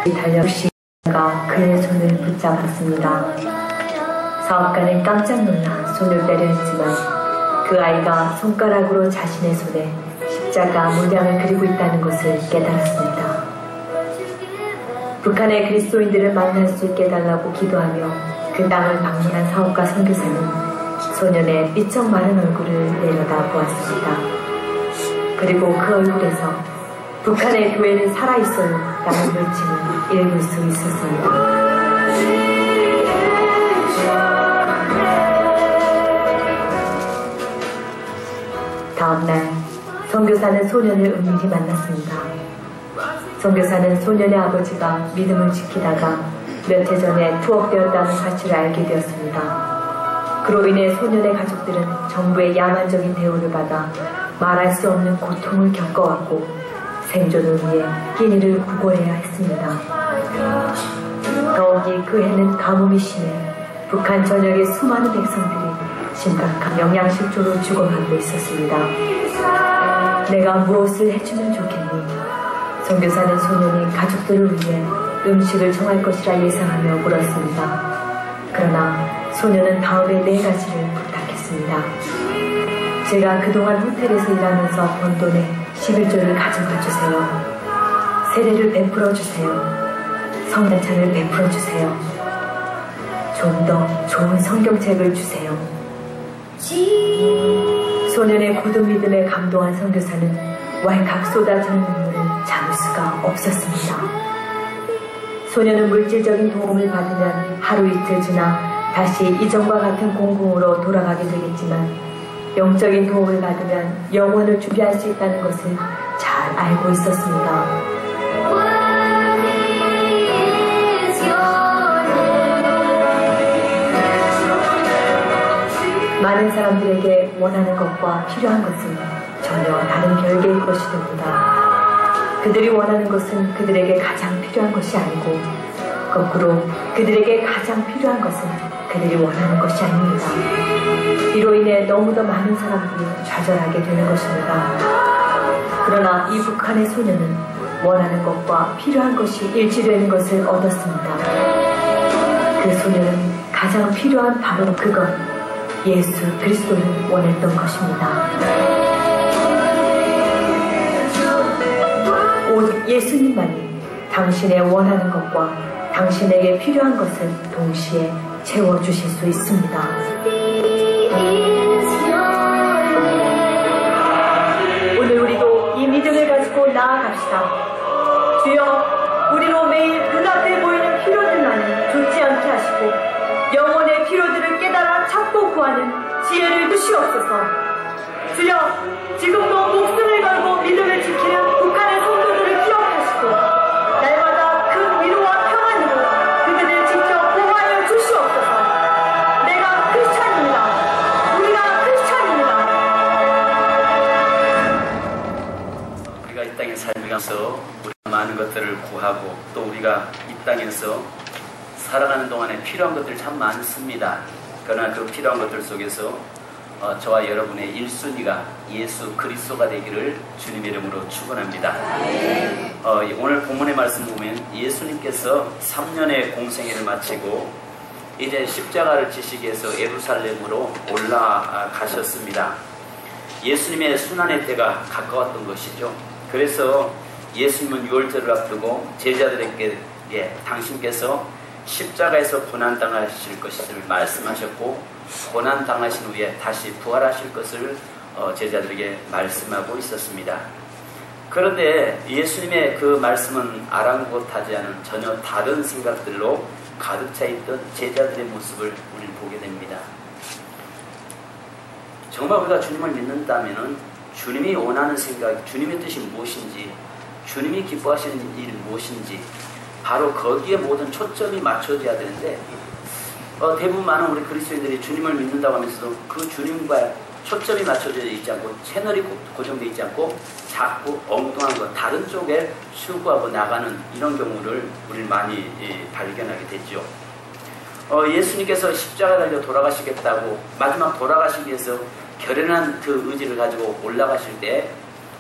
달려오시다가 그의 손을 붙잡았습니다. 사업가는 깜짝 놀라 손을 빼려 했지만 그 아이가 손가락으로 자신의 손에 십자가 문양을 그리고 있다는 것을 깨달았습니다. 북한의 그리스도인들을 만날 수 있게 해달라고 기도하며 그 땅을 방문한 사업가 선교사는 소년의 삐쩍 마른 얼굴을 내려다보았습니다. 그리고 그 얼굴에서 북한의 교회는 살아있어요 라는 물침을 읽을 수 있었습니다. 다음날 선교사는 소년을 은밀히 만났습니다. 선교사는 소년의 아버지가 믿음을 지키다가 몇 해 전에 투옥되었다는 사실을 알게 되었습니다. 그로 인해 소년의 가족들은 정부의 야만적인 대우를 받아 말할 수 없는 고통을 겪어왔고 생존을 위해 끼니를 구걸해야 했습니다. 더욱이 그 해는 가뭄이 심해 북한 전역의 수많은 백성들이 심각한 영양실조로 죽어가고 있었습니다. 내가 무엇을 해주면 좋겠니? 선교사는 소년이 가족들을 위해 음식을 정할 것이라 예상하며 물었습니다. 그러나 소년은 다음에 4가지를 부탁했습니다. 제가 그동안 호텔에서 일하면서 번 돈에 11조를 가져가 주세요. 세례를 베풀어 주세요. 성찬을 베풀어 주세요. 좀 더 좋은 성경책을 주세요. 소년의 굳은 믿음에 감동한 선교사는 왈칵 쏟아지는 눈물을 참을 수가 없었습니다. 소년은 물질적인 도움을 받으면 하루 이틀 지나 다시 이전과 같은 공공으로 돌아가게 되겠지만 영적인 도움을 받으면 영원을 준비할 수 있다는 것을 잘 알고 있었습니다. 많은 사람들에게 원하는 것과 필요한 것은 전혀 다른 별개의 것이 됩니다. 그들이 원하는 것은 그들에게 가장 필요한 것이 아니고 거꾸로 그들에게 가장 필요한 것은 그들이 원하는 것이 아닙니다. 이로 인해 너무도 많은 사람들이 좌절하게 되는 것입니다. 그러나 이 북한의 소년은 원하는 것과 필요한 것이 일치되는 것을 얻었습니다. 그 소년은 가장 필요한 바로 그것, 예수 그리스도를 원했던 것입니다. 오직 예수님만이 당신의 원하는 것과 당신에게 필요한 것을 동시에 채워주실 수 있습니다. 오늘 우리도 이 믿음을 가지고 나아갑시다. 주여, 우리로 매일 눈앞에 보이는 필요들만은 좇지 않게 하시고 영혼의 필요들을 깨달아 찾고 구하는 지혜를 주시옵소서. 주여, 지금도 목숨을 걸고 믿음을 지키는 북한의 성도들을 기억하시고 날마다 큰 위로와 평안으로 그들을 지켜 보호하여 주시옵소서. 내가 크리스찬입니다. 우리가 크리스찬입니다. 우리가 이 땅에 살면서 우리가 많은 것들을 구하고 또 우리가 이 땅에서 살아가는 동안에 필요한 것들이 참 많습니다. 그러나 그 필요한 것들 속에서 저와 여러분의 1순위가 예수 그리스도가 되기를 주님의 이름으로 축원합니다. 오늘 본문의 말씀 보면 예수님께서 3년의 공생애를 마치고 이제 십자가를 지시기 위해서 예루살렘으로 올라가셨습니다. 예수님의 순환의 때가 가까웠던 것이죠. 그래서 예수님은 유월절을 앞두고 제자들에게 당신께서 십자가에서 고난당하실 것을 말씀하셨고 고난당하신 후에 다시 부활하실 것을 제자들에게 말씀하고 있었습니다. 그런데 예수님의 그 말씀은 아랑곳하지 않은 전혀 다른 생각들로 가득 차 있던 제자들의 모습을 우리는 보게 됩니다. 정말 우리가 주님을 믿는다면 주님이 원하는 생각, 주님의 뜻이 무엇인지, 주님이 기뻐하시는 일이 무엇인지 바로 거기에 모든 초점이 맞춰져야 되는데 대부분 많은 우리 그리스도인들이 주님을 믿는다고 하면서도 그 주님과 초점이 맞춰져 있지 않고 채널이 고정되어 있지 않고 자꾸 엉뚱한 것 다른 쪽에 추구하고 나가는 이런 경우를 우리는 많이 발견하게 되죠. 예수님께서 십자가 달려 돌아가시겠다고 마지막 돌아가시기 위해서 결연한 그 의지를 가지고 올라가실 때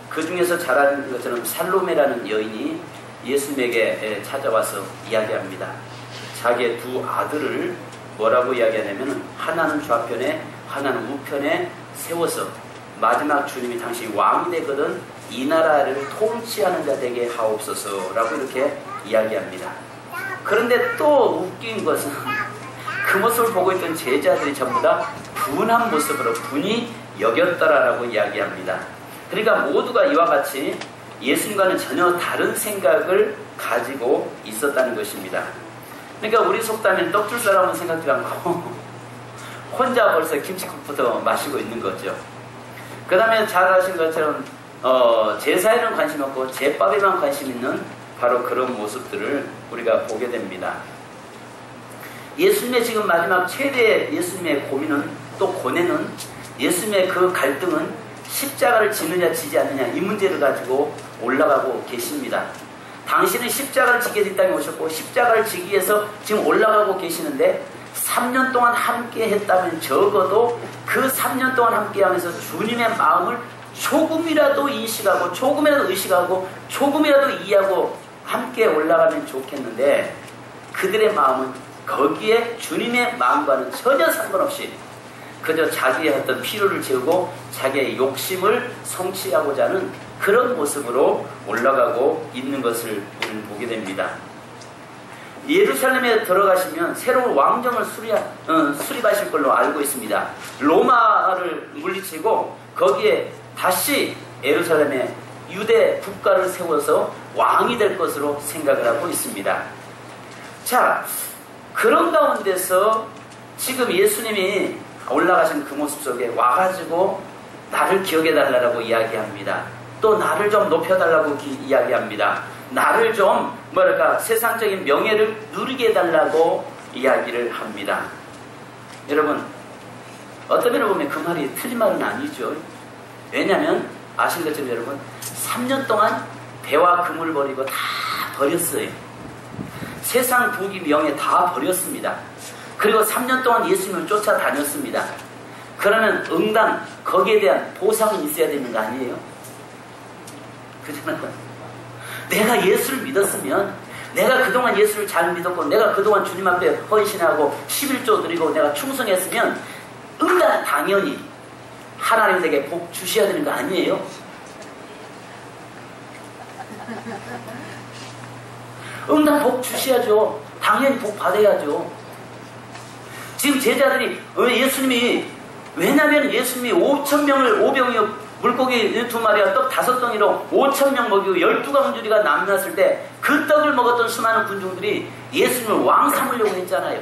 그 중에서 잘 아는 것처럼 살로메라는 여인이 예수님에게 찾아와서 이야기합니다. 자기의 두 아들을 뭐라고 이야기하냐면 하나는 좌편에 하나는 우편에 세워서 마지막 주님이 당시 왕이 되거든 이 나라를 통치하는 자 되게 하옵소서라고 이렇게 이야기합니다. 그런데 또 웃긴 것은 그 모습을 보고 있던 제자들이 전부 다 분한 모습으로 분이 여겼더라라고 이야기합니다. 그러니까 모두가 이와 같이 예수님과는 전혀 다른 생각을 가지고 있었다는 것입니다. 그러니까 우리 속담엔 떡 줄 사람은 생각지 않고 혼자 벌써 김치국부터 마시고 있는 거죠. 그 다음에 잘 아신 것처럼 제사에는 관심 없고 제밥에만 관심 있는 바로 그런 모습들을 우리가 보게 됩니다. 예수님의 지금 마지막 최대의 예수님의 고민은 또 고뇌는 예수님의 그 갈등은 십자가를 지느냐 지지 않느냐 이 문제를 가지고 올라가고 계십니다. 당신은 십자가를 지게 이 땅에 오셨고 십자가를 지기 위해서 지금 올라가고 계시는데 3년 동안 함께 했다면 적어도 그 3년 동안 함께 하면서 주님의 마음을 조금이라도 인식하고 조금이라도 의식하고 조금이라도 이해하고 함께 올라가면 좋겠는데 그들의 마음은 거기에 주님의 마음과는 전혀 상관없이 그저 자기의 어떤 필요를 채우고 자기의 욕심을 성취하고자 하는 그런 모습으로 올라가고 있는 것을 우리는 보게 됩니다. 예루살렘에 들어가시면 새로운 왕정을 수립하실 걸로 알고 있습니다. 로마를 물리치고 거기에 다시 예루살렘에 유대 국가를 세워서 왕이 될 것으로 생각을 하고 있습니다. 자, 그런 가운데서 지금 예수님이 올라가신 그 모습 속에 와가지고 나를 기억해달라고 이야기합니다. 또 나를 좀 높여달라고 이야기합니다. 나를 좀 세상적인 명예를 누리게 해달라고 이야기를 합니다. 여러분 어떤 면을 보면 그 말이 틀린 말은 아니죠. 왜냐하면 아신 것처럼 여러분 3년 동안 배와 금을 버리고 다 버렸어요. 세상 부귀 명예 다 버렸습니다. 그리고 3년 동안 예수님을 쫓아다녔습니다. 그러면 응당 거기에 대한 보상은 있어야 되는 거 아니에요? 그렇잖아요. 내가 예수를 믿었으면 내가 그동안 예수를 잘 믿었고 내가 그동안 주님 앞에 헌신하고 11조 드리고 내가 충성했으면 응당 당연히 하나님에게 복 주셔야 되는 거 아니에요? 응당 복 주셔야죠. 당연히 복 받아야죠. 지금 제자들이 왜냐하면 예수님이 5,000명을 오병이어 물고기 2마리와 떡 5덩이로 5,000명 먹이고 12광주리가 남났을 때 그 떡을 먹었던 수많은 군중들이 예수님을 왕 삼으려고 했잖아요.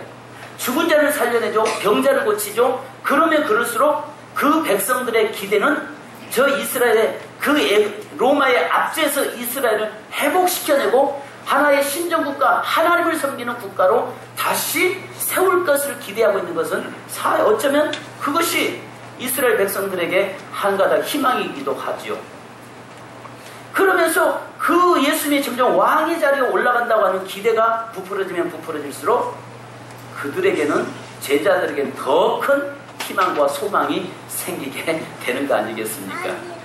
죽은 자를 살려내죠. 병자를 고치죠. 그러면 그럴수록 그 백성들의 기대는 저 이스라엘의 로마의 압제에서 이스라엘을 회복시켜내고 하나의 신정국가, 하나님을 섬기는 국가로 다시 세울 것을 기대하고 있는 것은 어쩌면 그것이 이스라엘 백성들에게 한 가닥 희망이기도 하지요. 그러면서 그 예수님이 점점 왕의 자리에 올라간다고 하는 기대가 부풀어지면 부풀어질수록 그들에게는 제자들에게는 더 큰 희망과 소망이 생기게 되는 거 아니겠습니까?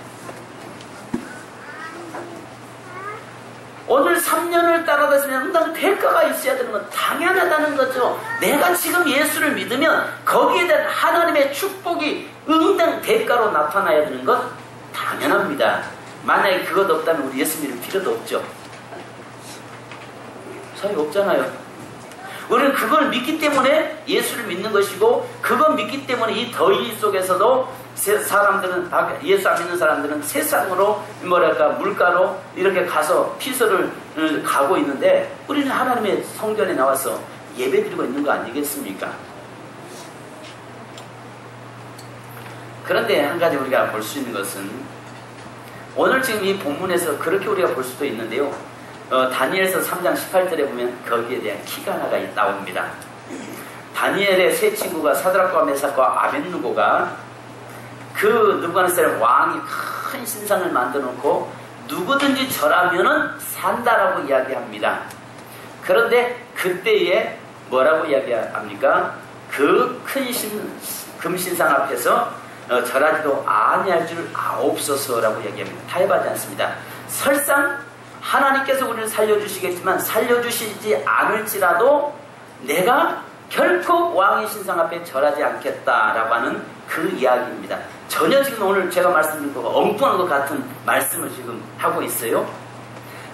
오늘 3년을 따라다니면 응당 대가가 있어야 되는 건 당연하다는 거죠. 내가 지금 예수를 믿으면 거기에 대한 하나님의 축복이 응당 대가로 나타나야 되는 건 당연합니다. 만약에 그것 없다면 우리 예수 믿을 필요도 없죠. 소용없잖아요. 우리는 그걸 믿기 때문에 예수를 믿는 것이고 그걸 믿기 때문에 이 더위 속에서도 사람들은 예수 안 믿는 사람들은 세상으로 물가로 이렇게 가서 피서를 가고 있는데 우리는 하나님의 성전에 나와서 예배드리고 있는 거 아니겠습니까? 그런데 한 가지 우리가 볼 수 있는 것은 오늘 지금 이 본문에서 그렇게 우리가 볼 수도 있는데요. 다니엘서 3장 18절에 보면 거기에 대한 키가 하나가 나옵니다. 다니엘의 세 친구가 사드락과 메삭과 아벳느고가 그 느부갓네살 왕이 큰 신상을 만들어 놓고 누구든지 절하면은 산다라고 이야기합니다. 그런데 그때에 뭐라고 이야기합니까? 그 큰 금신상 앞에서 절하지도 아니할 줄 아옵소서라고 이야기합니다. 타협하지 않습니다. 설상 하나님께서 우리를 살려주시겠지만 살려주시지 않을지라도 내가 결코 왕의 신상 앞에 절하지 않겠다라고 하는 그 이야기입니다. 전혀 지금 오늘 제가 말씀드린 거가 엉뚱한 것 같은 말씀을 지금 하고 있어요.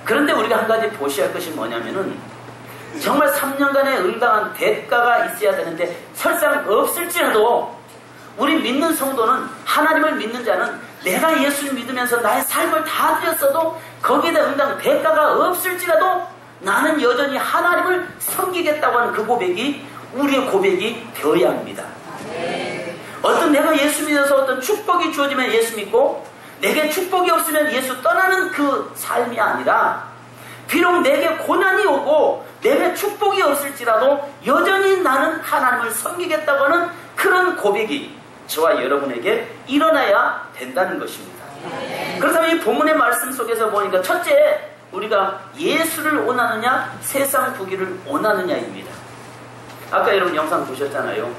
그런데 우리가 한 가지 보셔야 할 것이 뭐냐면은 정말 3년간의 응당한 대가가 있어야 되는데 설상 없을지라도 우리 믿는 성도는, 하나님을 믿는 자는 내가 예수를 믿으면서 나의 삶을 다 드렸어도 거기에다 응당 대가가 없을지라도 나는 여전히 하나님을 섬기겠다고 하는 그 고백이 우리의 고백이 되어야 합니다. 어떤 내가 예수 믿어서 어떤 축복이 주어지면 예수 믿고 내게 축복이 없으면 예수 떠나는 그 삶이 아니라 비록 내게 고난이 오고 내게 축복이 없을지라도 여전히 나는 하나님을 섬기겠다고 하는 그런 고백이 저와 여러분에게 일어나야 된다는 것입니다. 그렇다면 이 본문의 말씀 속에서 보니까 첫째, 우리가 예수를 원하느냐 세상 부귀를 원하느냐입니다. 아까 여러분 영상 보셨잖아요.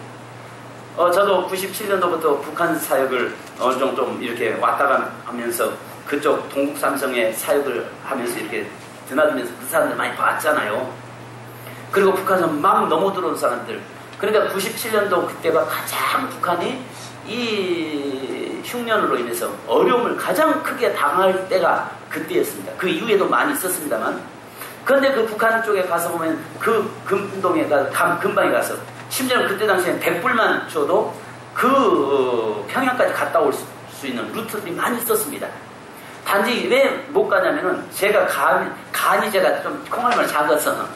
저도 97년도부터 북한 사역을 어느 정도 좀 이렇게 왔다가 하면서 그쪽 동국 삼성의 사역을 하면서 이렇게 드나들면서 그 사람들 많이 봤잖아요. 그리고 북한에서 막 넘어 들어온 사람들. 그러니까 97년도 그때가 가장 북한이 이 흉년으로 인해서 어려움을 가장 크게 당할 때가 그때였습니다. 그 이후에도 많이 있었습니다만. 그런데 그 북한 쪽에 가서 보면 그 금동에 금방에 가서 심지어 그때 당시엔 100불만 줘도 그 평양까지 갔다 올 수 있는 루트들이 많이 있었습니다. 단지 왜 못 가냐면은 제가 간이 제가 좀 콩알만 작아서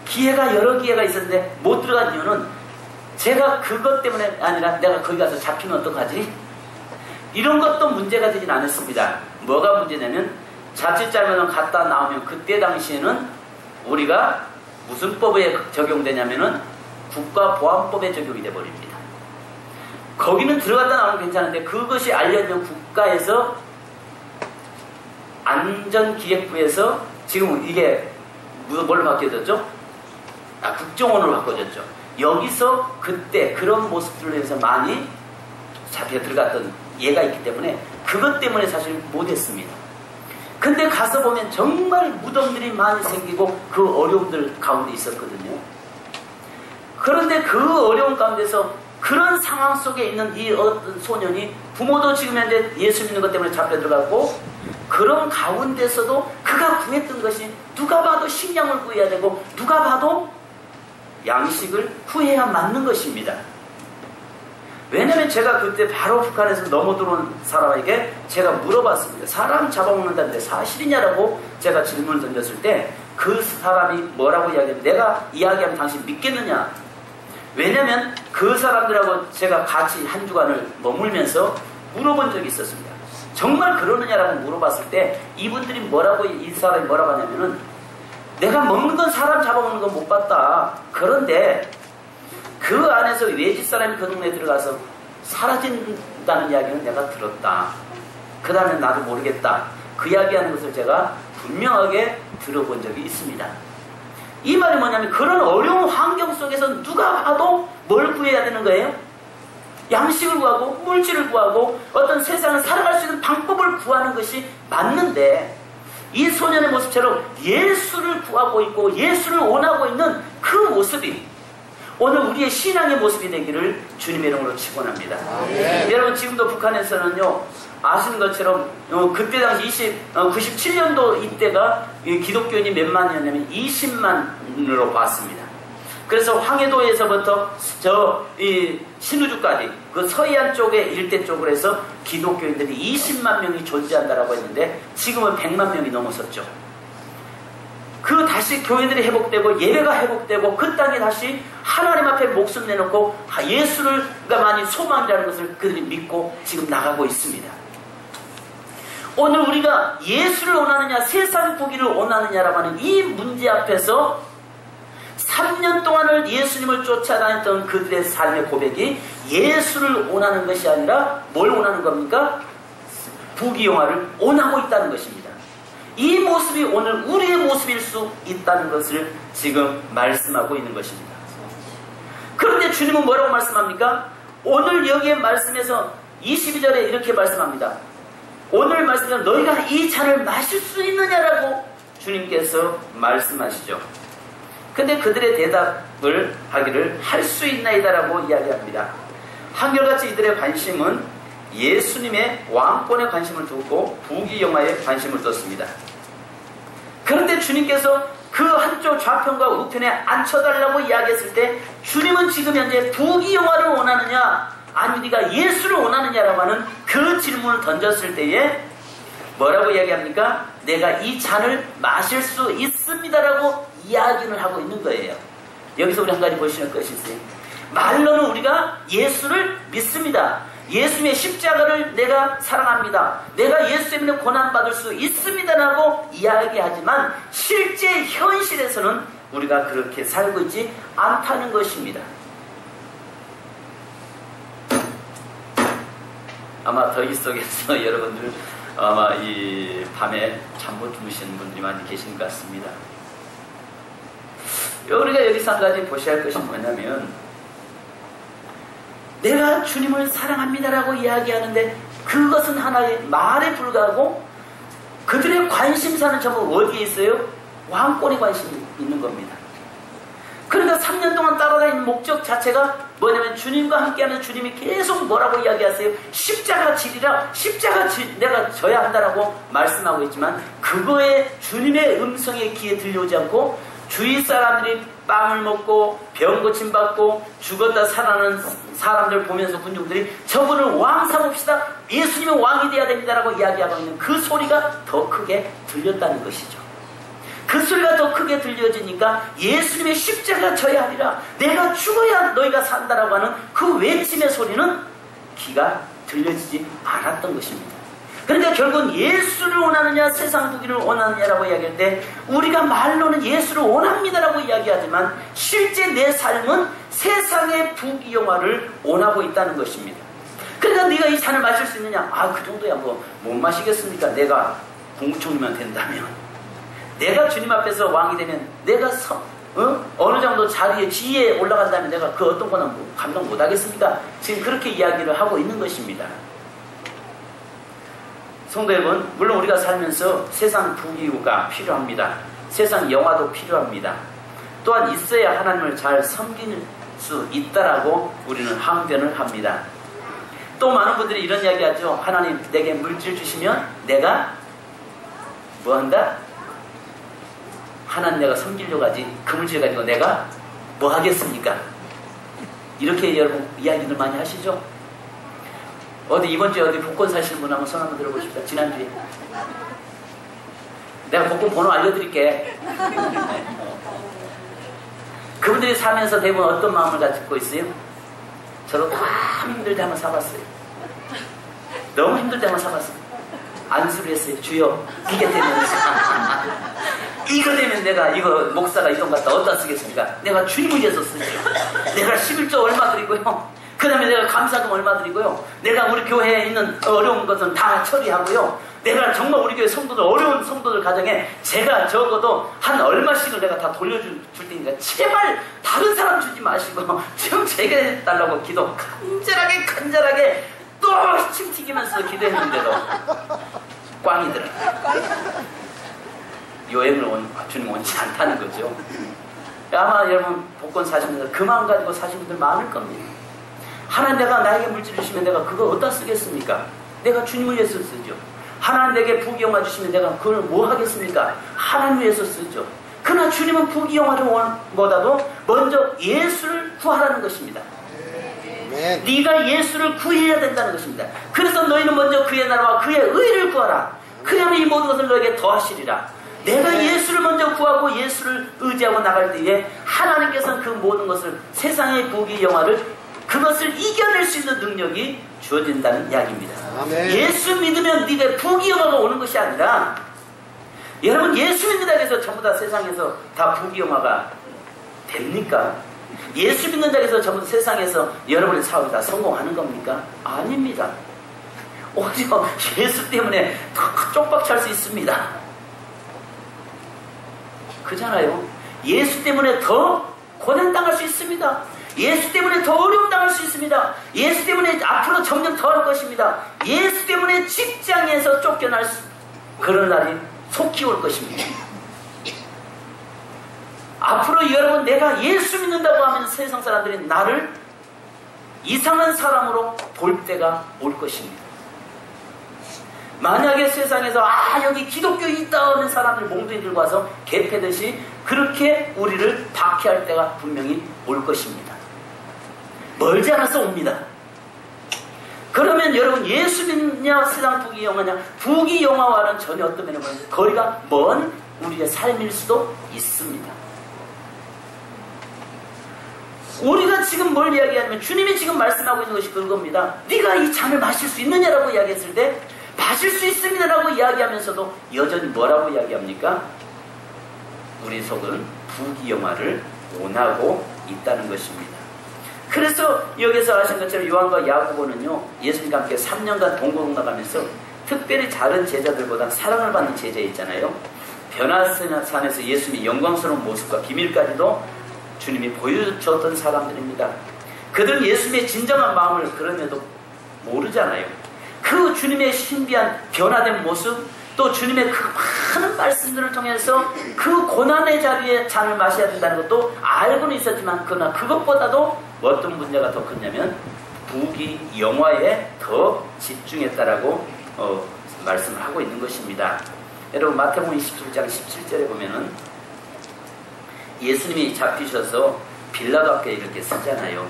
기회가 여러 기회가 있었는데 못 들어간 이유는 제가 그것 때문에 아니라 내가 거기 가서 잡히면 어떡하지? 이런 것도 문제가 되진 않았습니다. 뭐가 문제냐면 자칫 잘못하면 갔다 나오면 그때 당시에는 우리가 무슨 법에 적용되냐면은 국가보안법에 적용이 돼버립니다. 거기는 들어갔다 나오면 괜찮은데 그것이 알려지면 국가에서 안전기획부에서 지금 이게 뭘로 바뀌어졌죠? 국정원으로 바꿔졌죠. 여기서 그때 그런 모습들로 해서 많이 잡혀 들어갔던 예가 있기 때문에 그것 때문에 사실 못했습니다. 근데 가서 보면 정말 무덤들이 많이 생기고 그 어려움들 가운데 있었거든요. 그런데 그 어려움 가운데서 그런 상황 속에 있는 이 어떤 소년이 부모도 지금 현재 예수 믿는 것 때문에 잡혀 들어갔고 그런 가운데서도 그가 구했던 것이 누가 봐도 식량을 구해야 되고 누가 봐도 양식을 구해야 맞는 것입니다. 왜냐면 제가 그때 바로 북한에서 넘어 들어온 사람에게 제가 물어봤습니다. 사람 잡아먹는다는데 사실이냐라고 제가 질문을 던졌을 때 그 사람이 뭐라고 이야기하면 내가 이야기하면 당신 믿겠느냐? 왜냐면 그 사람들하고 제가 같이 한 주간을 머물면서 물어본 적이 있었습니다. 정말 그러느냐라고 물어봤을 때 이분들이 뭐라고 이 사람이 뭐라고 하냐면은 내가 먹는 건 사람 잡아먹는 건 못 봤다. 그런데 그 안에서 외지 사람이 그 동네에 들어가서 사라진다는 이야기는 내가 들었다. 그 다음에 나도 모르겠다. 그 이야기하는 것을 제가 분명하게 들어본 적이 있습니다. 이 말이 뭐냐면 그런 어려운 환경 속에서 누가 봐도 뭘 구해야 되는 거예요? 양식을 구하고 물질을 구하고 어떤 세상을 살아갈 수 있는 방법을 구하는 것이 맞는데 이 소년의 모습처럼 예수를 구하고 있고 예수를 원하고 있는 그 모습이 오늘 우리의 신앙의 모습이 되기를 주님의 이름으로 축원합니다. 여러분 지금도 북한에서는요 아시는 것처럼 그때 당시 97년도 이때가 기독교인이 몇 만이었냐면 20만으로 봤습니다. 그래서 황해도에서부터 이 신우주까지 그 서해안 쪽의 일대 쪽으로 해서 기독교인들이 20만 명이 존재한다라고 했는데 지금은 100만 명이 넘어섰죠. 그 다시 교회들이 회복되고 예배가 회복되고 그 땅에 다시 하나님 앞에 목숨 내놓고 예수를 많이 소망이라는 것을 그들이 믿고 지금 나가고 있습니다. 오늘 우리가 예수를 원하느냐 세상 보기를 원하느냐라고 하는 이 문제 앞에서 3년 동안을 예수님을 쫓아다녔던 그들의 삶의 고백이 예수를 원하는 것이 아니라 뭘 원하는 겁니까? 부귀영화를 원하고 있다는 것입니다. 이 모습이 오늘 우리의 모습일 수 있다는 것을 지금 말씀하고 있는 것입니다. 그런데 주님은 뭐라고 말씀합니까? 오늘 여기에 말씀에서 22절에 이렇게 말씀합니다. 오늘 말씀에서 너희가 이 잔을 마실 수 있느냐라고 주님께서 말씀하시죠. 근데 그들의 대답을 하기를 할 수 있나이다라고 이야기합니다. 한결같이 이들의 관심은 예수님의 왕권에 관심을 두고 부귀영화에 관심을 뒀습니다. 그런데 주님께서 그 한쪽 좌편과 우편에 앉혀달라고 이야기했을 때 주님은 지금 현재 부귀영화를 원하느냐 아니면 네가 예수를 원하느냐라고 하는 그 질문을 던졌을 때에 뭐라고 이야기합니까? 내가 이 잔을 마실 수 있습니다라고 이야기를 하고 있는 거예요. 여기서 우리 한 가지 보시는 것이 있어요. 말로는 우리가 예수를 믿습니다. 예수님의 십자가를 내가 사랑합니다. 내가 예수 때문에 고난받을 수 있습니다라고 이야기하지만 실제 현실에서는 우리가 그렇게 살고 있지 않다는 것입니다. 아마 더위 속에서 여러분들 아마 이 밤에 잠 못 주무시는 분들이 많이 계신 것 같습니다. 우리가 여기서 한 가지 보셔야 할 것이 뭐냐면 내가 주님을 사랑합니다라고 이야기하는데 그것은 하나의 말에 불과하고 그들의 관심사는 전부 어디에 있어요? 왕권에 관심이 있는 겁니다. 그러니까 3년 동안 따라다니는 목적 자체가 뭐냐면 주님과 함께하면서 주님이 계속 뭐라고 이야기하세요? 십자가 지리라, 십자가 내가 져야 한다라고 말씀하고 있지만 그거에 주님의 음성에 귀에 들려오지 않고 주위 사람들이 빵을 먹고 병 고침받고 죽었다 살아나는 사람들 보면서 군중들이 저분을 왕 삼읍시다, 예수님은 왕이 돼야 됩니다라고 이야기하고 있는 그 소리가 더 크게 들렸다는 것이죠. 그 소리가 더 크게 들려지니까 예수님의 십자가 져야 하리라, 내가 죽어야 너희가 산다라고 하는 그 외침의 소리는 귀가 들려지지 않았던 것입니다. 그러니까 결국은 예수를 원하느냐 세상 부귀를 원하느냐라고 이야기할 때 우리가 말로는 예수를 원합니다라고 이야기하지만 실제 내 삶은 세상의 부귀영화를 원하고 있다는 것입니다. 그러니까 네가 이 잔을 마실 수 있느냐? 아, 그 정도야 뭐 못 마시겠습니까? 내가 국무총리만 된다면, 내가 주님 앞에서 왕이 되면, 내가 어느 정도 자리에 지위에 올라간다면 내가 그 어떤 거는 뭐 감당 못 하겠습니까? 지금 그렇게 이야기를 하고 있는 것입니다. 성도 여러분, 물론 우리가 살면서 세상 부귀가 필요합니다. 세상 영화도 필요합니다. 또한 있어야 하나님을 잘 섬길 수 있다라고 우리는 항변을 합니다. 또 많은 분들이 이런 이야기 하죠. 하나님 내게 물질 주시면 내가 뭐 한다? 하나님 내가 섬기려고 하지 그 물질 가지고 내가 뭐 하겠습니까? 이렇게 여러분 이야기들 많이 하시죠? 이번 주에 어디 복권 사시는 분 한번 손 한번 들어보십시오. 지난주에 내가 복권 번호 알려드릴게. 그분들이 사면서 대부분 어떤 마음을 가지고 있어요? 저도 참 힘들 때 한번 사봤어요. 너무 힘들 때 한번 사봤어요. 안수를 했어요. 주여 이게 되면 이거 되면 내가 이거 목사가 이 돈 갖다 어디다 쓰겠습니까? 내가 주님을 위해서 쓰죠. 내가 11조 얼마 드리고요. 그 다음에 내가 감사금 얼마 드리고요. 내가 우리 교회에 있는 어려운 것은 다 처리하고요. 내가 정말 우리 교회 성도들, 어려운 성도들 가정에 제가 적어도 한 얼마씩을 내가 다 돌려줄 테니까 제발 다른 사람 주지 마시고 좀 제게 해달라고 기도 간절하게 또 침 튀기면서 기도했는데도 꽝이 들어요. 여행을 주님 원치 않다는 거죠. 아마 여러분 복권 사시면서 그 마음 가지고 사신 분들 많을 겁니다. 하나님 내가 나에게 물질 주시면 내가 그거 어디다 쓰겠습니까? 내가 주님을 위해서 쓰죠. 하나님 내게 부귀영화 주시면 내가 그걸 뭐 하겠습니까? 하나님 위해서 쓰죠. 그러나 주님은 부귀영화를 원보다도 먼저 예수를 구하라는 것입니다. 네가 예수를 구해야 된다는 것입니다. 그래서 너희는 먼저 그의 나라와 그의 의를 구하라. 그러면 이 모든 것을 너에게 더하시리라. 내가 예수를 먼저 구하고 예수를 의지하고 나갈 때에 하나님께서는 그 모든 것을, 세상의 부귀영화를 그것을 이겨낼 수 있는 능력이 주어진다는 이야기입니다. 아멘. 예수 믿으면 네가 부귀영화가 오는 것이 아니라, 여러분 예수 믿는다고 해서 전부 다 세상에서 다 부귀영화가 됩니까? 예수 믿는 자에서 전부 세상에서 여러분의 사업이 다 성공하는 겁니까? 아닙니다. 오히려 예수 때문에 더 쪽박찰 수 있습니다. 그잖아요. 예수 때문에 더 고난당할 수 있습니다. 예수 때문에 더 어려움 당할 수 있습니다. 예수 때문에 앞으로 점점 더 할 것입니다. 예수 때문에 직장에서 쫓겨날 그런 날이 속히 올 것입니다. 앞으로 여러분, 내가 예수 믿는다고 하면 세상 사람들이 나를 이상한 사람으로 볼 때가 올 것입니다. 만약에 세상에서 여기 기독교 있다 하는 사람들 몽둥이 들고 와서 개패듯이 그렇게 우리를 박해할 때가 분명히 올 것입니다. 멀지 않아서 옵니다. 그러면 여러분, 예수 믿냐 세상 부귀영화냐? 부귀영화와는 전혀 어떤 면에 보면 거리가 먼 우리의 삶일 수도 있습니다. 우리가 지금 뭘 이야기하냐면 주님이 지금 말씀하고 있는 것이 그겁니다. 네가 이 잔을 마실 수 있느냐라고 이야기했을 때 마실 수 있습니다라고 이야기하면서도 여전히 뭐라고 이야기합니까? 우리 속은 부귀영화를 원하고 있다는 것입니다. 그래서 여기서 아신 것처럼 요한과 야고보는요, 예수님과 함께 3년간 동고동락하면서 특별히 다른 제자들보다 사랑을 받는 제자였잖아요. 변화산에서 예수님의 영광스러운 모습과 비밀까지도 주님이 보여줬던 사람들입니다. 그들은 예수님의 진정한 마음을 그럼에도 모르잖아요. 그 주님의 신비한 변화된 모습, 또 주님의 그 많은 말씀들을 통해서 그 고난의 자리에 잔을 마셔야 된다는 것도 알고는 있었지만, 그러나 그것보다도 어떤 문제가 더 컸냐면 부귀영화에 더 집중했다라고 말씀을 하고 있는 것입니다. 여러분, 마태복음 27장 17절에 보면은 예수님이 잡히셔서 빌라도 앞에 이렇게 서잖아요.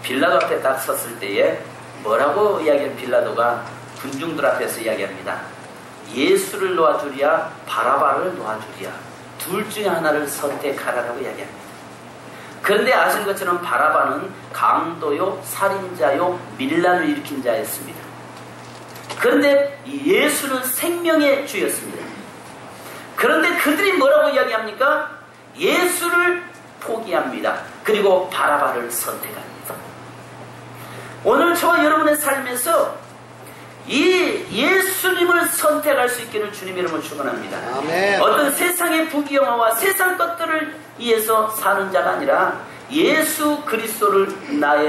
빌라도 앞에 딱 섰을 때에 뭐라고 이야기하는 빌라도가 군중들 앞에서 이야기합니다. 예수를 놓아주랴 바라바를 놓아주랴, 둘 중에 하나를 선택하라라고 이야기합니다. 그런데 아시는 것처럼 바라바는 강도요, 살인자요, 밀란을 일으킨 자였습니다. 그런데 예수는 생명의 주였습니다. 그런데 그들이 뭐라고 이야기합니까? 예수를 포기합니다. 그리고 바라바를 선택합니다. 오늘 저와 여러분의 삶에서 이 예수님을 선택할 수 있기를 주님의 이름으로 축원합니다. 아멘. 어떤 세상의 부귀영화와 세상 것들을 위해서 사는 자가 아니라 예수 그리스도를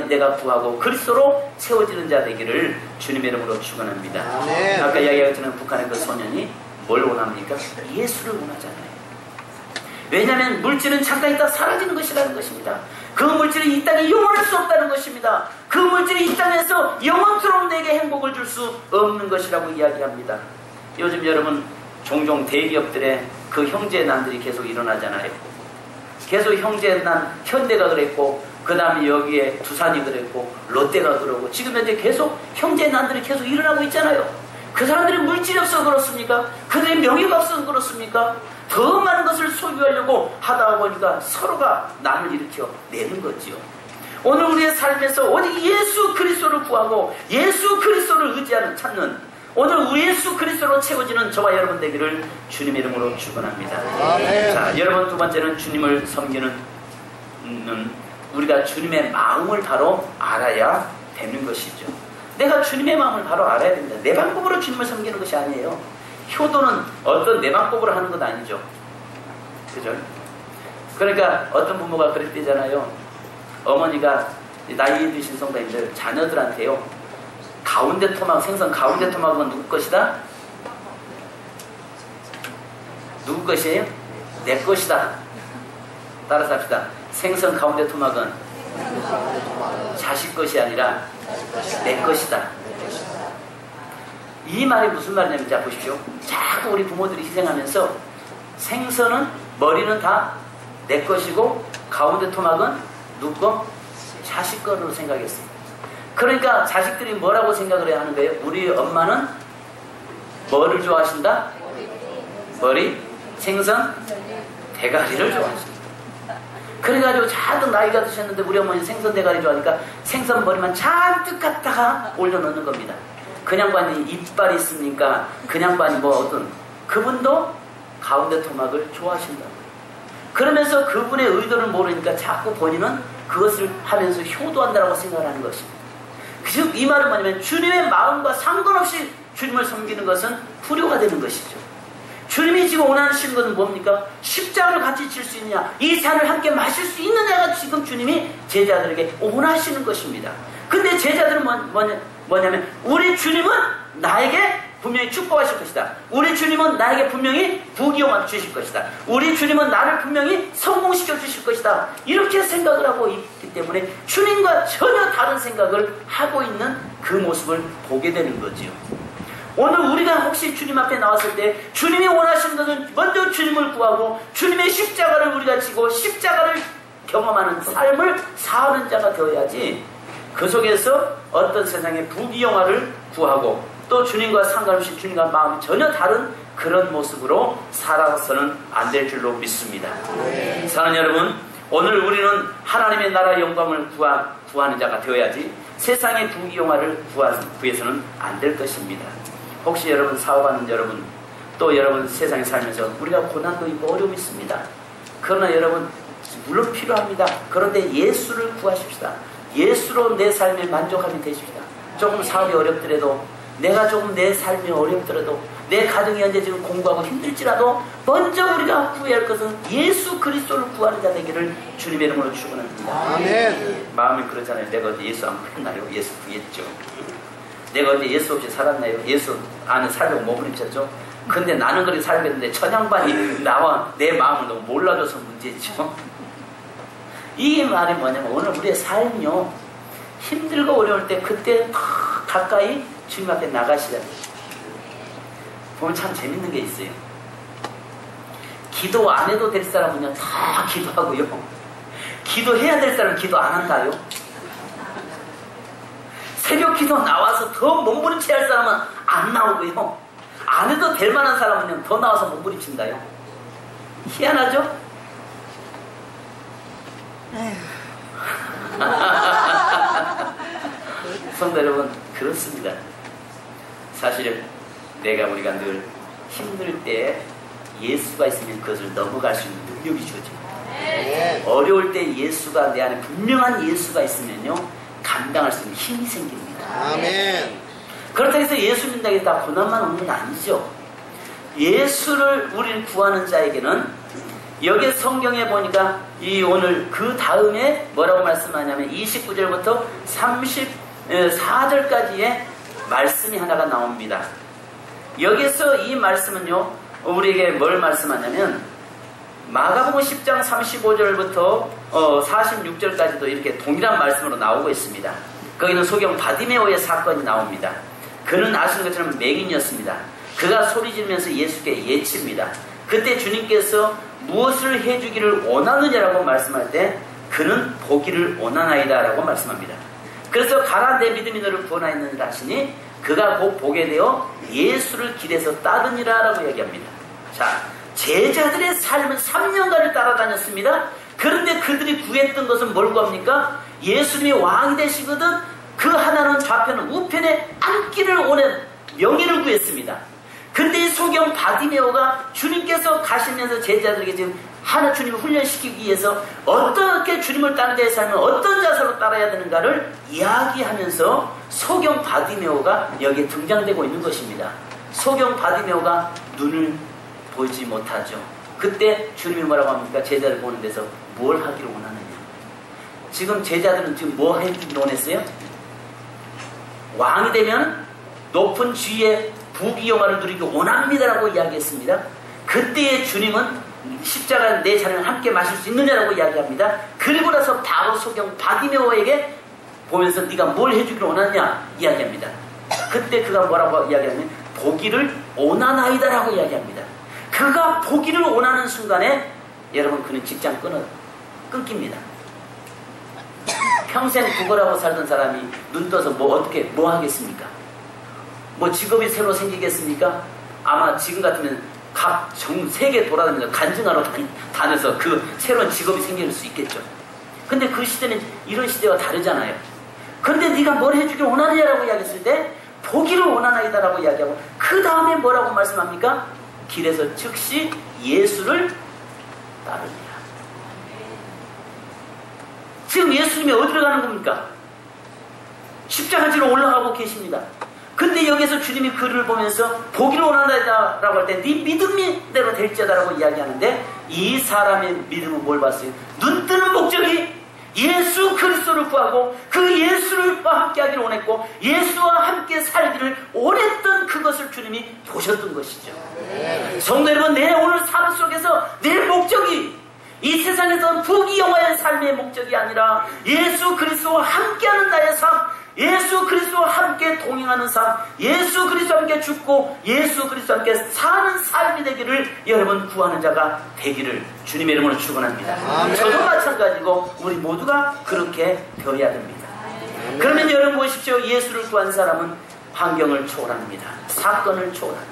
내가 구하고 그리스도로 채워지는 자 되기를 주님의 이름으로 축원합니다. 아멘. 아까 이야기했던 북한의 그 소년이 뭘 원합니까? 예수를 원하잖아요. 왜냐하면 물질은 잠깐 있다 사라지는 것이라는 것입니다. 그 물질이 이 땅에 영원할 수 없다는 것입니다. 그 물질이 이 땅에서 영원토록 내게 행복을 줄 수 없는 것이라고 이야기합니다. 요즘 여러분, 종종 대기업들의 그 형제난들이 계속 일어나잖아요. 계속 형제난, 현대가 그랬고, 그 다음에 여기에 두산이 그랬고, 롯데가 그러고, 지금 현재 계속 형제난들이 계속 일어나고 있잖아요. 그 사람들이 물질이 없어서 그렇습니까? 그들의 명예가 없어서 그렇습니까? 더 많은 것을 소유하려고 하다 보니까 서로가 남을 일으켜 내는 거지요. 오늘 우리의 삶에서 오직 예수 그리스도를 구하고 예수 그리스도를 의지하는 찾는, 오늘 예수 그리스도로 채워지는 저와 여러분 되기를 주님의 이름으로 축원합니다. 자, 여러분, 두 번째는 주님을 섬기는 우리가 주님의 마음을 바로 알아야 되는 것이죠. 내가 주님의 마음을 바로 알아야 됩니다. 내 방법으로 주님을 섬기는 것이 아니에요. 효도는 어떤 내 방법으로 하는 것 아니죠. 그죠? 그러니까 어떤 부모가 그랬대잖아요. 어머니가 나이 드신 성도님들 자녀들한테요, 가운데 토막, 생선 가운데 토막은 누구 것이다? 누구 것이에요? 내 것이다. 따라서 합시다. 생선 가운데 토막은 자식 것이 아니라 내 것이다. 이 말이 무슨 말이냐면, 자 보십시오. 자꾸 우리 부모들이 희생하면서 생선은, 머리는 다 내 것이고 가운데 토막은 누구 거? 자식 거로 생각했어요. 그러니까 자식들이 뭐라고 생각을 해야 하는 거예요? 우리 엄마는 뭐를 좋아하신다? 머리, 생선, 대가리를 좋아하신다. 그래가지고 자꾸 나이가 드셨는데 우리 어머니 생선 대가리 좋아하니까 생선 머리만 잔뜩 갖다가 올려놓는 겁니다. 그냥반이 이빨이 있습니까? 그냥반이 뭐 어떤, 그분도 가운데 토막을 좋아하신다. 그러면서 그분의 의도를 모르니까 자꾸 본인은 그것을 하면서 효도한다라고 생각을 하는 것입니다. 즉 이 말은 뭐냐면 주님의 마음과 상관없이 주님을 섬기는 것은 불효가 되는 것이죠. 주님이 지금 원하시는 것은 뭡니까? 십자가를 같이 질 수 있느냐, 이 잔을 함께 마실 수 있느냐가 지금 주님이 제자들에게 원하시는 것입니다. 근데 제자들은 뭐냐면 우리 주님은 나에게 분명히 축복하실 것이다. 우리 주님은 나에게 분명히 부귀영화 주실 것이다. 우리 주님은 나를 분명히 성공시켜 주실 것이다. 이렇게 생각을 하고 있기 때문에 주님과 전혀 다른 생각을 하고 있는 그 모습을 보게 되는 거지요. 오늘 우리가 혹시 주님 앞에 나왔을 때 주님이 원하시는 것은 먼저 주님을 구하고 주님의 십자가를 우리가 지고 십자가를 경험하는 삶을 사는 자가 되어야지, 그 속에서 어떤 세상의 부귀영화를 구하고 또 주님과 상관없이 주님과 마음이 전혀 다른 그런 모습으로 살아서는 안 될 줄로 믿습니다. 사랑하는 여러분, 오늘 우리는 하나님의 나라의 영광을 구하는 자가 되어야지 세상의 부귀영화를 구해서는 안 될 것입니다. 혹시 여러분 사업하는 여러분, 또 여러분 세상에 살면서 우리가 고난도 있고 어려움이 있습니다. 그러나 여러분 물론 필요합니다. 그런데 예수를 구하십시다. 예수로 내 삶에 만족함이 되십시다. 조금 사업이 어렵더라도, 내가 조금 내 삶이 어렵더라도, 내 가정이 현재 지금 공부하고 힘들지라도 먼저 우리가 구해야 할 것은 예수 그리스도를 구하는 자 되기를 주님의 이름으로 축원합니다. 아멘. 마음이 그렇잖아요. 내가 어제 예수 안 구했나요? 예수 구했죠. 내가 어제 예수 없이 살았나요? 예수 안에 살려고 몸부림쳤죠. 근데 나는 그렇게 살겠는데 천양반이 나와 내 마음을 너무 몰라줘서 문제죠. 이 말이 뭐냐면 오늘 우리의 삶이요, 힘들고 어려울 때 그때 가까이 주님 앞에 나가시라. 보면 참 재밌는 게 있어요. 기도 안 해도 될 사람은요 다 기도하고요, 기도해야 될 사람은 기도 안 한다요. 새벽 기도 나와서 더 몸부림쳐야 할 사람은 안 나오고요, 안 해도 될 만한 사람은요 더 나와서 몸부림친다요. 희한하죠? 성도 여러분, 그렇습니다. 사실 우리가 늘 힘들 때 예수가 있으면 그것을 넘어갈 수 있는 능력이 주어져요. 어려울 때 예수가 내 안에 분명한 예수가 있으면요 감당할 수 있는 힘이 생깁니다. 아멘. 그렇다고 해서 예수 믿는다고 해서 다 고난만 오는 게 아니죠. 예수를 우리를 구하는 자에게는 여기 성경에 보니까 오늘 그 다음에 뭐라고 말씀하냐면 29절부터 34절까지의 말씀이 하나가 나옵니다. 여기서 이 말씀은요 우리에게 뭘 말씀하냐면 마가복음 10장 35절부터 46절까지도 이렇게 동일한 말씀으로 나오고 있습니다. 거기는 소경 바디메오의 사건이 나옵니다. 그는 아시는 것처럼 맹인이었습니다. 그가 소리지르면서 예수께 예칩니다. 그때 주님께서 무엇을 해주기를 원하느냐라고 말씀할 때 그는 보기를 원하나이다 라고 말씀합니다. 그래서 가라, 내 믿음이 너를 구원하였느니라 하시니 그가 곧 보게 되어 예수를 길에서 따르니라 라고 얘기합니다. 자, 제자들의 삶은 3년간을 따라다녔습니다. 그런데 그들이 구했던 것은 뭘 구합니까? 예수님이 왕이 되시거든 그 하나는 좌편은 우편에 앉기를 원한 명예를 구했습니다. 근데 이 소경 바디메오가 주님께서 가시면서 제자들에게 지금 하나 주님을 훈련시키기 위해서 어떻게 주님을 따르는 자의 삶을 어떤 자세로 따라야 되는가를 이야기하면서 소경 바디메오가 여기에 등장되고 있는 것입니다. 소경 바디메오가 눈을 보지 못하죠. 그때 주님이 뭐라고 합니까? 제자를 보는 데서 뭘 하기를 원하느냐. 지금 제자들은 지금 뭐 하기를 원했어요? 왕이 되면 높은 지위에 부귀영화를 누리기 원합니다라고 이야기했습니다. 그때의 주님은 십자가 내 잔을 함께 마실 수 있느냐라고 이야기합니다. 그리고 나서 바로 소경 바디메오에게 보면서 네가 뭘 해주기를 원하느냐 이야기합니다. 그때 그가 뭐라고 이야기하냐면 보기를 원하나이다라고 이야기합니다. 그가 보기를 원하는 순간에 여러분 그는 직장 끊깁니다. 평생 구걸하고 살던 사람이 눈 떠서 뭐 하겠습니까? 뭐 직업이 새로 생기겠습니까? 아마 지금 같으면 각 전 세계 돌아다니면서 간증하러 다녀서 그 새로운 직업이 생길 수 있겠죠. 근데 그 시대는 이런 시대와 다르잖아요. 근데 네가 뭘 해주길 원하느냐라고 이야기했을 때 보기를 원하나이다라고 이야기하고 그 다음에 뭐라고 말씀합니까? 길에서 즉시 예수를 따르니라. 지금 예수님이 어디로 가는 겁니까? 십자가지로 올라가고 계십니다. 근데 여기서 주님이 그를 보면서 보기를 원한다라고 할 때 네 믿음대로 될지어다라고 이야기하는데, 이 사람의 믿음은 뭘 봤어요? 눈 뜨는 목적이 예수 그리스도를 구하고 그 예수와 함께 하기를 원했고 예수와 함께 살기를 원했던 그것을 주님이 보셨던 것이죠. 성도 여러분, 내 오늘 삶 속에서 내 목적이 이 세상에서 부귀영화의 삶의 목적이 아니라 예수 그리스도와 함께하는 나의 삶, 예수 그리스도와 함께 동행하는 삶, 예수 그리스도와 함께 죽고 예수 그리스도와 함께 사는 삶이 되기를 여러분 구하는 자가 되기를 주님의 이름으로 축원합니다. 저도 마찬가지고 우리 모두가 그렇게 되어야 됩니다. 그러면 여러분 보십시오. 예수를 구한 사람은 환경을 초월합니다. 사건을 초월합니다.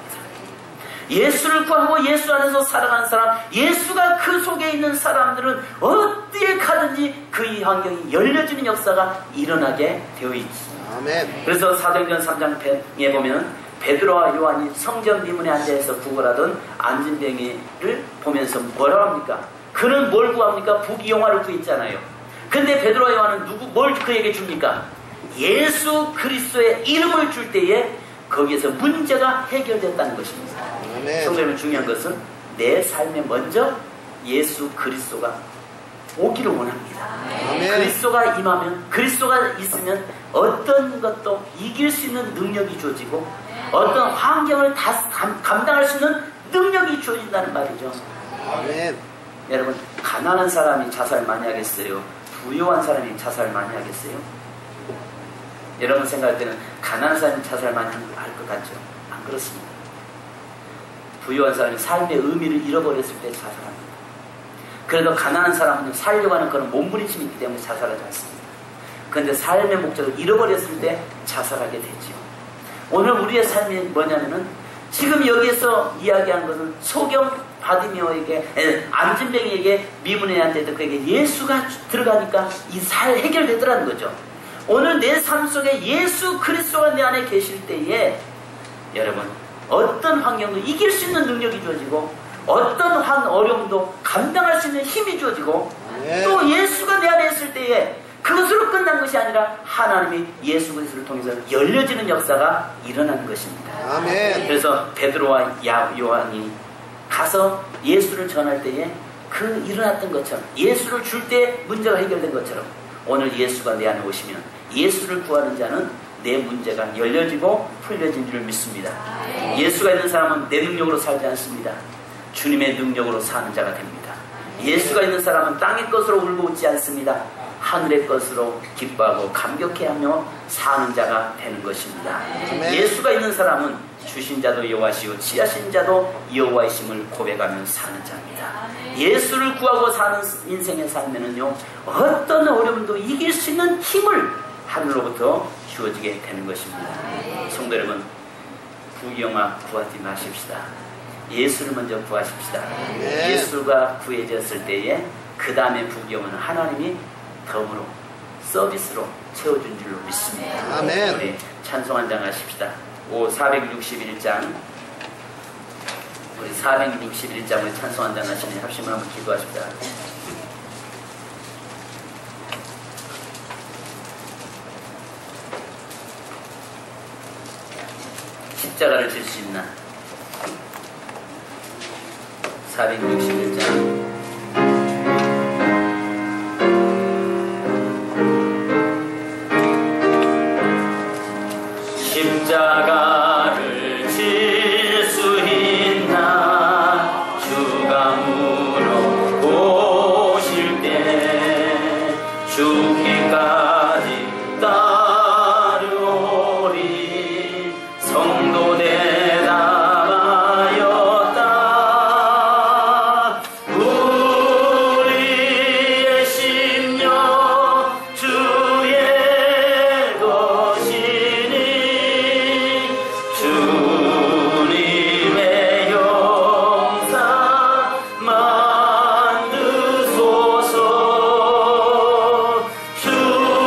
예수를 구하고 예수 안에서 살아가는 사람, 예수가 그 속에 있는 사람들은 어디에 가든지 그 이 환경이 열려지는 역사가 일어나게 되어 있습니다. 아멘. 그래서 사도행전 3장에 보면 베드로와 요한이 성전 미문에 앉아서 구걸하던 안진뱅이를 보면서 뭐라고 합니까? 그는 뭘 구합니까? 부귀영화를 구했잖아요. 근데 베드로와 요한은 뭘 그에게 줍니까? 예수 그리스도의 이름을 줄 때에 거기에서 문제가 해결됐다는 것입니다. 성도님은 중요한 것은 내 삶에 먼저 예수 그리스도가 오기를 원합니다. 아멘. 그리스도가 임하면, 그리스도가 있으면 어떤 것도 이길 수 있는 능력이 주어지고 어떤 환경을 다 감당할 수 있는 능력이 주어진다는 말이죠. 아멘. 여러분, 가난한 사람이 자살 많이 하겠어요? 부유한 사람이 자살 많이 하겠어요? 여러분 생각할 때는 가난한 사람이 자살 많이 할 것 같죠? 안 그렇습니다. 부유한 사람이 삶의 의미를 잃어버렸을 때 자살합니다. 그래도 가난한 사람은 살려고 하는 그런 몸부림심이 있기 때문에 자살하지 않습니다. 그런데 삶의 목적을 잃어버렸을 때 자살하게 되죠. 오늘 우리의 삶이 뭐냐면은 지금 여기에서 이야기한 것은 소경 바디메오에게, 안진뱅이에게 미문에 앉아있던 그에게 예수가 들어가니까 이 살 해결되더라는 거죠. 오늘 내 삶 속에 예수 그리스도가 내 안에 계실 때에 여러분 어떤 환경도 이길 수 있는 능력이 주어지고 어떤 어려움도 감당할 수 있는 힘이 주어지고 또 예수가 내 안에 있을 때에 그것으로 끝난 것이 아니라 하나님이 예수 그리스도를 통해서 열려지는 역사가 일어나는 것입니다. 아멘. 그래서 베드로와 요한이 가서 예수를 전할 때에 그 일어났던 것처럼 예수를 줄 때 문제가 해결된 것처럼 오늘 예수가 내 안에 오시면 예수를 구하는 자는 내 문제가 열려지고 풀려진 줄 믿습니다. 예수가 있는 사람은 내 능력으로 살지 않습니다. 주님의 능력으로 사는 자가 됩니다. 예수가 있는 사람은 땅의 것으로 울고 웃지 않습니다. 하늘의 것으로 기뻐하고 감격해하며 사는 자가 되는 것입니다. 예수가 있는 사람은 주신 자도 여호와시요 지하신 자도 여호와이심을 고백하며 사는 자입니다. 예수를 구하고 사는 인생의 삶에는요 어떤 어려움도 이길 수 있는 힘을 하늘로부터 주어지게 되는 것입니다. 성도 여러분, 부귀영화 구하지 마십시다. 예수를 먼저 구하십시다. 예수가 구해졌을 때에 그 다음에 부귀영화는 하나님이 덤으로 서비스로 채워준 줄로 믿습니다. 아멘. 우리 찬송 한 장 하십시다. 461장 우리 461장을 찬송 한 장 하시면 합심을 한번 기도하십시다. 십자가를 질 수 있나? 461장 십자가를 질 수 있나? 주가 물어보실 때 죽기까지 따르오리. 성도 대답하였다. 우리의 심령 주의 것이니 주님의 영상 만드소서. 주님의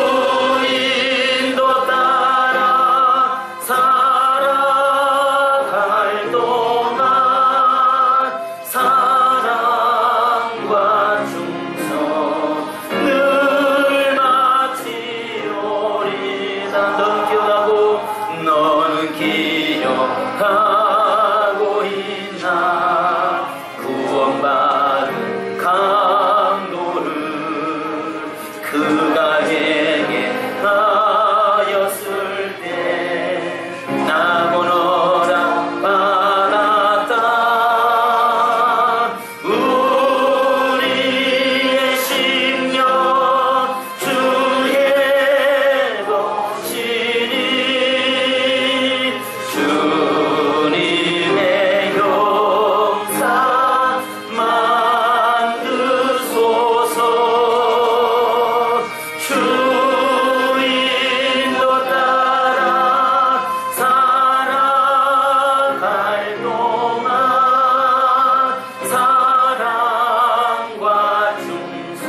그가 내게 하였을 때 나고는 받았다. 우리의 심령 주의 보시니 주님의 용사 만드소서. 주인도 따라 살아갈 동안 사랑과 충성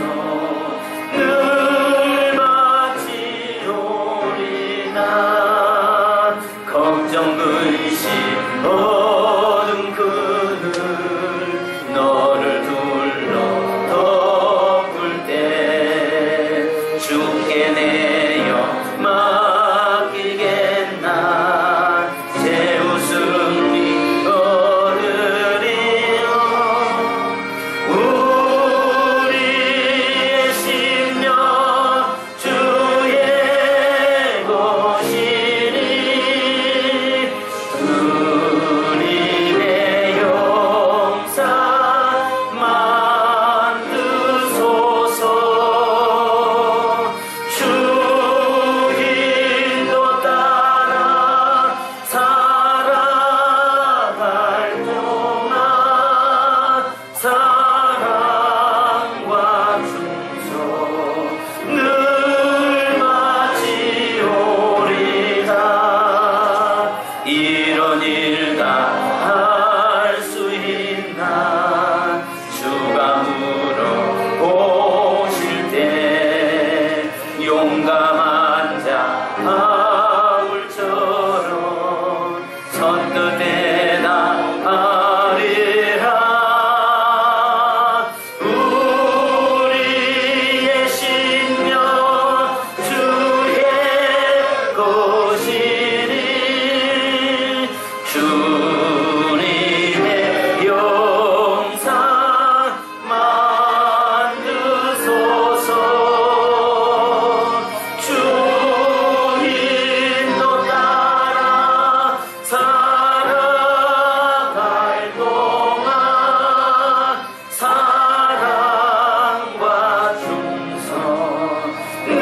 늘 바치오리나. 걱정 근심 어둠 그늘 너를 둘러 덮을 때 주께 내어 맡기겠나. 제 웃음이 얻으리요. 우리의 심령 주의 것이니 주님의 용사 만드소서. 주인도 따라 살아갈 동안 사랑과 충성 늘 바치오리다. 이런 일 다 할 수 있나. 주가 물어보실 때 용감한 자 바울처럼 선뜻 대답하리라. 우리의 심령 주의 것이니 주님의 용사 만드소서. 주인도 따라 살아갈 동안 사랑과 충성 늘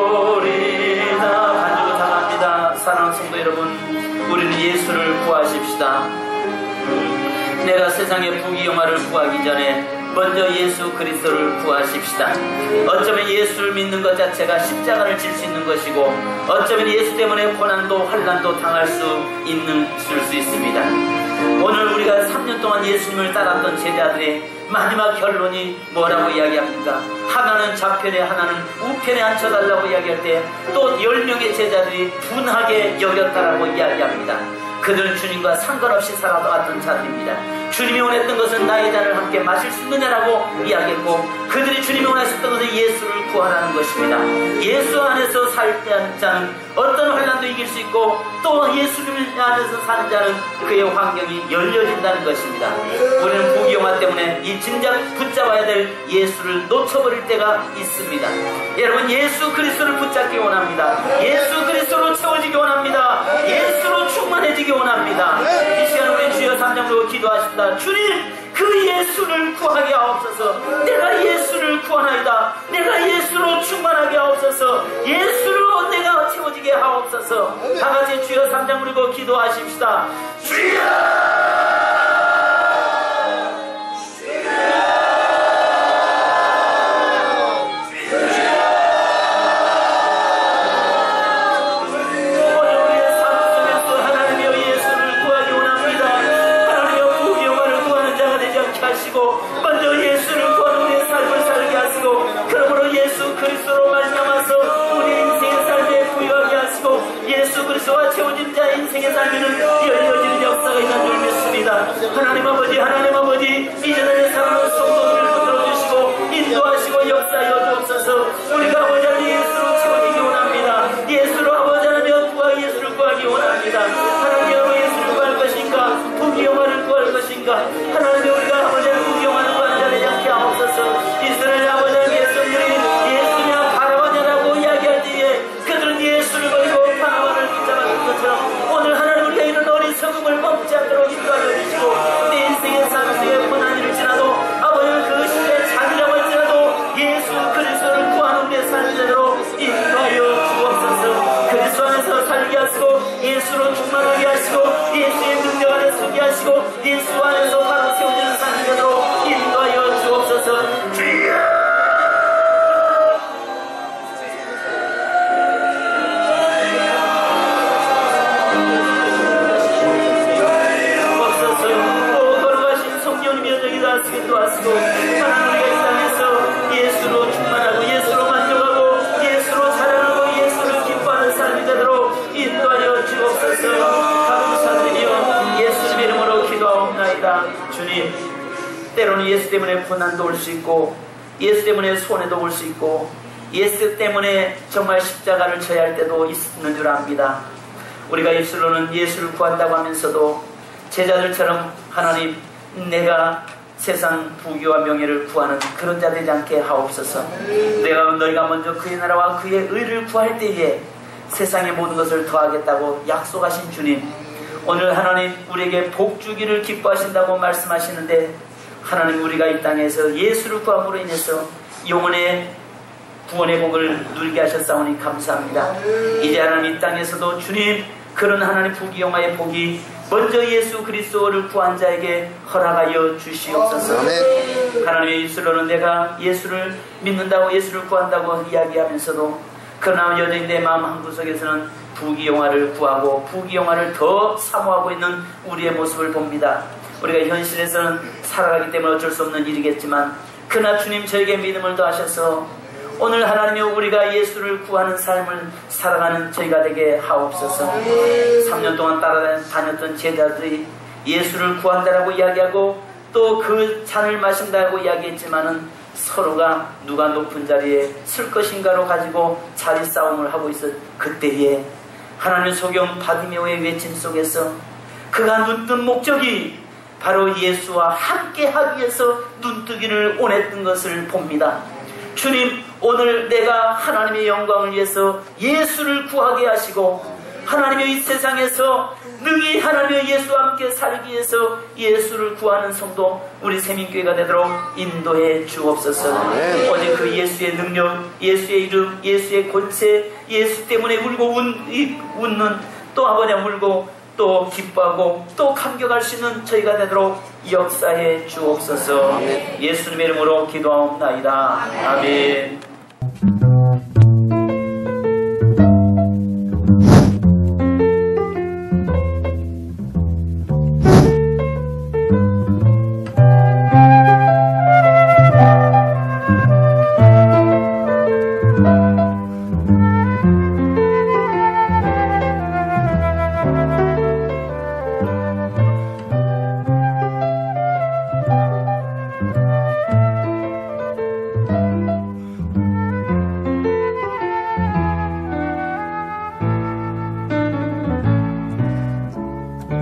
바치오리다. 간주고 당합니다. 사랑하는 성도 여러분, 우리는 예수를 구하십시다. 내가 세상의 부귀영화를 구하기 전에 먼저 예수 그리스도를 구하십시다. 어쩌면 예수를 믿는 것 자체가 십자가를 질 수 있는 것이고, 어쩌면 예수 때문에 고난도 환난도 당할 수 있습니다. 오늘 우리가 3년 동안 예수님을 따랐던 제자들의 마지막 결론이 뭐라고 이야기합니까? 하나는 좌편에 하나는 우편에 앉혀달라고 이야기할 때 또 10명의 제자들이 둔하게 여겼다라고 이야기합니다. 그들은 주님과 상관없이 살아왔던 자들입니다. 주님이 원했던 것은 나의 잔을 함께 마실 수 있느냐라고 이야기했고, 그들이 주님이 원하셨던 것은 예수를 구하라는 것입니다. 예수 안에서 살 자는 어떤 환난도 이길 수 있고, 또 예수님 안에서 사는 자는 그의 환경이 열려진다는 것입니다. 우리는 부귀영화 때문에 이 진작 붙잡아야 될 예수를 놓쳐버릴 때가 있습니다. 여러분, 예수 그리스도를 붙잡기 원합니다. 예수 그리스도로 채워지기 원합니다. 예수로 충만해지기 원합니다. 이 시간 우리 주여 3장으로 기도하십니다. 주님, 그 예수를 구하게 하옵소서. 내가 예수를 구하나이다. 내가 예수로 충만하게 하옵소서. 예수로 내가 채워지게 하옵소서. 다같이 주여 3장 부르고 기도하십시다. 주여! 먼저 예수를 구하는 우리의 삶을 살게 하시고, 그러므로 예수 그리스도로 말미암아서 우리 인생의 삶에 부유하게 하시고, 예수 그리스도와 채워진 자의 인생의 삶에는 열려지는 역사가 있는 줄 예수 때문에 고난도 올 수 있고, 예수 때문에 손해도 올 수 있고, 예수 때문에 정말 십자가를 져야 할 때도 있는 줄 압니다. 우리가 입술로는 예수를 구한다고 하면서도 제자들처럼 하나님, 내가 세상 부귀와 명예를 구하는 그런 자 되지 않게 하옵소서. 너희가 먼저 그의 나라와 그의 의를 구할 때에 세상의 모든 것을 더하겠다고 약속하신 주님, 오늘 하나님 우리에게 복 주기를 기뻐하신다고 말씀하시는데, 하나님 우리가 이 땅에서 예수를 구함으로 인해서 영혼의 구원의 복을 누리게 하셨사오니 감사합니다. 이제 하나님 이 땅에서도 주님, 그런 하나님 부귀영화의 복이 먼저 예수 그리스도를 구한 자에게 허락하여 주시옵소서. 하나님의 입술로는 내가 예수를 믿는다고, 예수를 구한다고 이야기하면서도, 그러나 여전히 내 마음 한구석에서는 부귀영화를 구하고 부귀영화를 더 사모하고 있는 우리의 모습을 봅니다. 우리가 현실에서는 살아가기 때문에 어쩔 수 없는 일이겠지만, 그러나 주님 저에게 믿음을 더하셔서 오늘 하나님이 우리가 예수를 구하는 삶을 살아가는 저희가 되게 하옵소서. 3년 동안 따라다녔던 제자들이 예수를 구한다라고 이야기하고 또 그 잔을 마신다고 이야기했지만은 서로가 누가 높은 자리에 쓸 것인가로 가지고 자리 싸움을 하고 있었 그때에 하나님의 소경 바디메오의 외침 속에서 그가 눈뜬 목적이 바로 예수와 함께 하기 위해서 눈뜨기를 원했던 것을 봅니다. 주님, 오늘 내가 하나님의 영광을 위해서 예수를 구하게 하시고 하나님의 이 세상에서 능히 하나님의 예수와 함께 살기 위해서 예수를 구하는 성도 우리 세민교회가 되도록 인도해 주옵소서. 오직 그 예수의 능력, 예수의 이름, 예수의 권세, 예수 때문에 울고 웃는, 또 아버님 울고 또 기뻐하고 또 감격할 수 있는 저희가 되도록 역사해 주옵소서. 예수님의 이름으로 기도하옵나이다. 아멘.